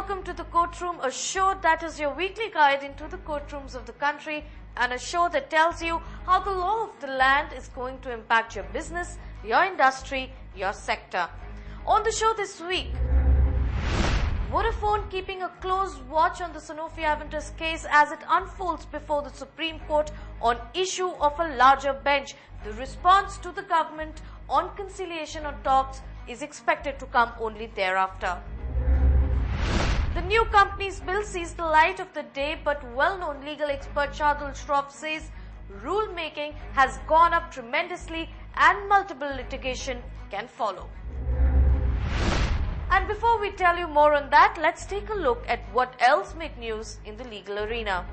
welcome to the Courtroom, a show that is your weekly guide into the courtrooms of the country and a show that tells you how the law of the land is going to impact your business, your industry, your sector. On the show this week, Vodafone keeping a close watch on the Sanofi-Aventis case as it unfolds before the Supreme Court on issue of a larger bench. The response to the government on conciliation on talks is expected to come only thereafter. The new companies bill sees the light of the day, but well-known legal expert Shardul Shroff says rulemaking has gone up tremendously and multiple litigation can follow. And before we tell you more on that, let's take a look at what else made news in the legal arena.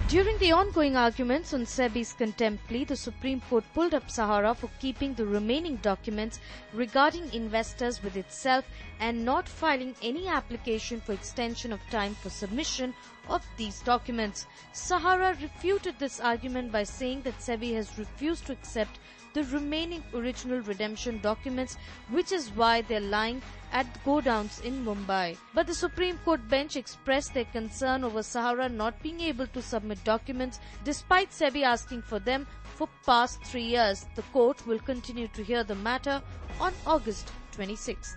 During the ongoing arguments on SEBI's contempt plea, the Supreme Court pulled up Sahara for keeping the remaining documents regarding investors with itself and not filing any application for extension of time for submission of these documents. Sahara refuted this argument by saying that SEBI has refused to accept the remaining original redemption documents, which is why they're lying at godowns in Mumbai. But the Supreme Court bench expressed their concern over Sahara not being able to submit documents despite SEBI asking for them for past 3 years. The court will continue to hear the matter on August 26th.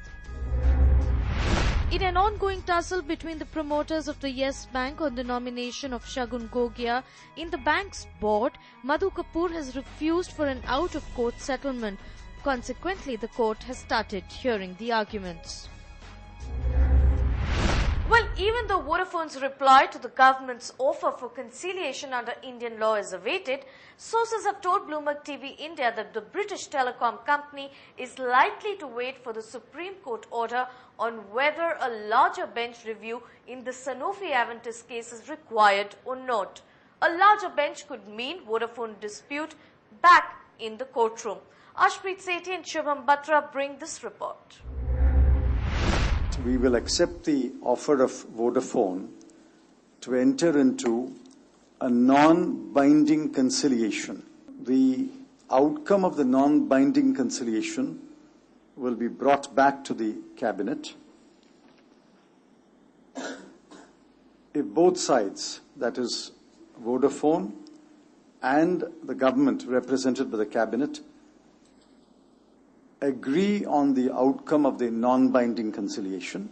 In an ongoing tussle between the promoters of the Yes Bank on the nomination of Shagun Gogia in the bank's board, Madhu Kapoor has refused for an out-of-court settlement. Consequently, the court has started hearing the arguments. Well, even though Vodafone's reply to the government's offer for conciliation under Indian law is awaited, sources have told Bloomberg TV India that the British telecom company is likely to wait for the Supreme Court order on whether a larger bench review in the Sanofi-Aventis case is required or not. A larger bench could mean Vodafone dispute back in the courtroom. Ashpreet Sethi and Shubham Batra bring this report. We will accept the offer of Vodafone to enter into a non-binding conciliation. The outcome of the non-binding conciliation will be brought back to the cabinet. If both sides, that is Vodafone and the government represented by the cabinet, agree on the outcome of the non-binding conciliation,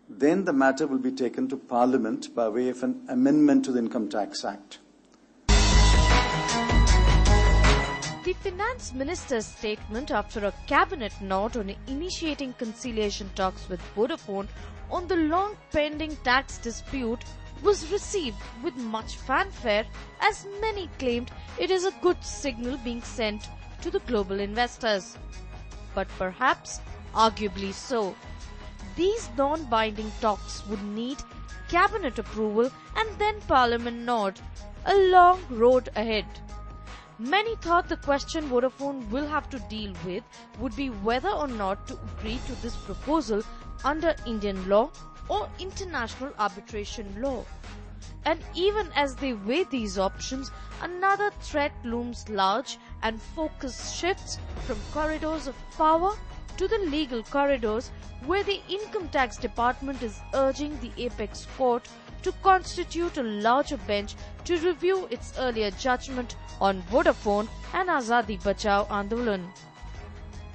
then the matter will be taken to Parliament by way of an amendment to the Income Tax Act. The Finance Minister's statement after a cabinet nod on initiating conciliation talks with Vodafone on the long-pending tax dispute was received with much fanfare, as many claimed it is a good signal being sent to the global investors. But perhaps, arguably so, these non-binding talks would need cabinet approval and then Parliament nod. A long road ahead. Many thought the question Vodafone will have to deal with would be whether or not to agree to this proposal under Indian law or international arbitration law. And even as they weigh these options, another threat looms large and focus shifts from corridors of power to the legal corridors, where the Income Tax Department is urging the Apex Court to constitute a larger bench to review its earlier judgment on Vodafone and Azadi Bachao Andolan.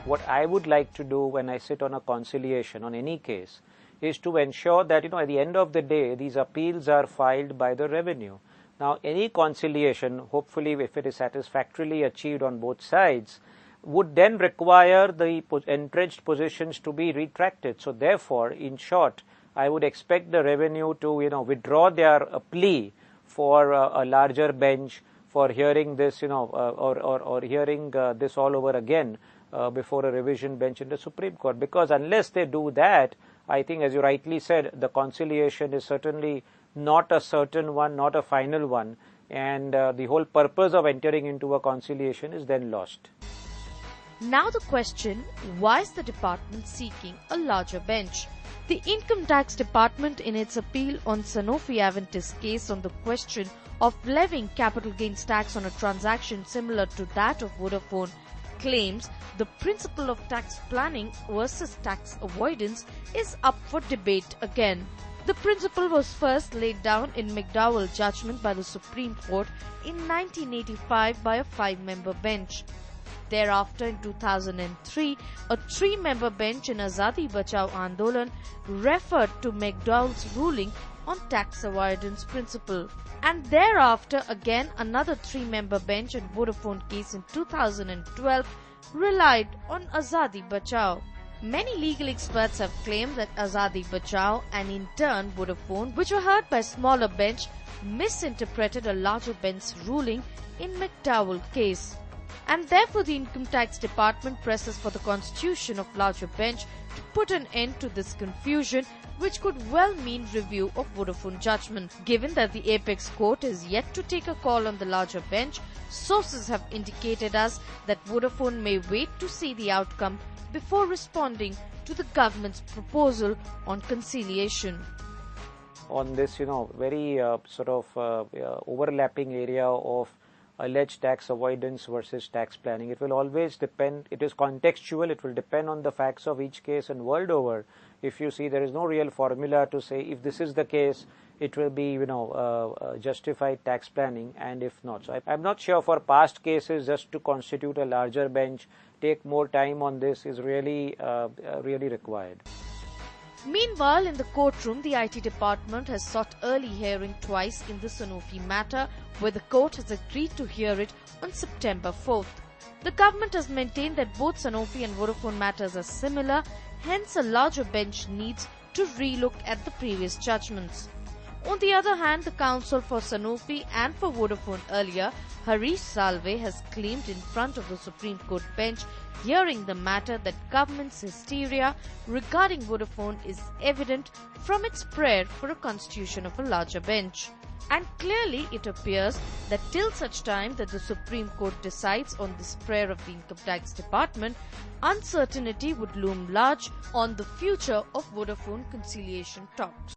What I would like to do when I sit on a conciliation on any case is to ensure that, at the end of the day, these appeals are filed by the revenue. Now, any conciliation, hopefully if it is satisfactorily achieved on both sides, would then require the entrenched positions to be retracted. So therefore, in short, I would expect the revenue to, withdraw their plea for a larger bench for hearing this, or hearing this all over again before a revision bench in the Supreme Court. Because unless they do that, I think, as you rightly said, the conciliation is certainly not a certain one, not a final one, and the whole purpose of entering into a conciliation is then lost. Now the question, why is the department seeking a larger bench? The Income Tax Department, in its appeal on Sanofi-Aventis case on the question of levying capital gains tax on a transaction similar to that of Vodafone, claims the principle of tax planning versus tax avoidance is up for debate again. The principle was first laid down in McDowell judgment by the Supreme Court in 1985 by a 5-member bench. Thereafter, in 2003, a 3-member bench in Azadi Bachao Andolan referred to McDowell's ruling on tax avoidance principle. And thereafter, again, another 3-member bench in Vodafone case in 2012 relied on Azadi Bachao. Many legal experts have claimed that Azadi Bachao and in turn Vodafone, which were heard by smaller bench, misinterpreted a larger bench's ruling in McDowell case. And therefore the Income Tax Department presses for the constitution of larger bench to put an end to this confusion, which could well mean review of Vodafone judgment. Given that the apex court is yet to take a call on the larger bench, sources have indicated us that Vodafone may wait to see the outcome before responding to the government's proposal on conciliation. On this, very overlapping area of alleged tax avoidance versus tax planning, it will always depend, it is contextual, it will depend on the facts of each case, and world over, if you see, there is no real formula to say if this is the case, it will be, justified tax planning, and if not. So I'm not sure for past cases just to constitute a larger bench, take more time on this is really required. Meanwhile, in the courtroom, the IT department has sought early hearing twice in the Sanofi matter, where the court has agreed to hear it on September 4th. The government has maintained that both Sanofi and Vodafone matters are similar, hence a larger bench needs to relook at the previous judgments. On the other hand, the counsel for Sanofi and for Vodafone earlier, Harish Salve, has claimed in front of the Supreme Court bench hearing the matter that government's hysteria regarding Vodafone is evident from its prayer for a constitution of a larger bench. And clearly it appears that till such time that the Supreme Court decides on this prayer of the Income Tax Department, uncertainty would loom large on the future of Vodafone conciliation talks.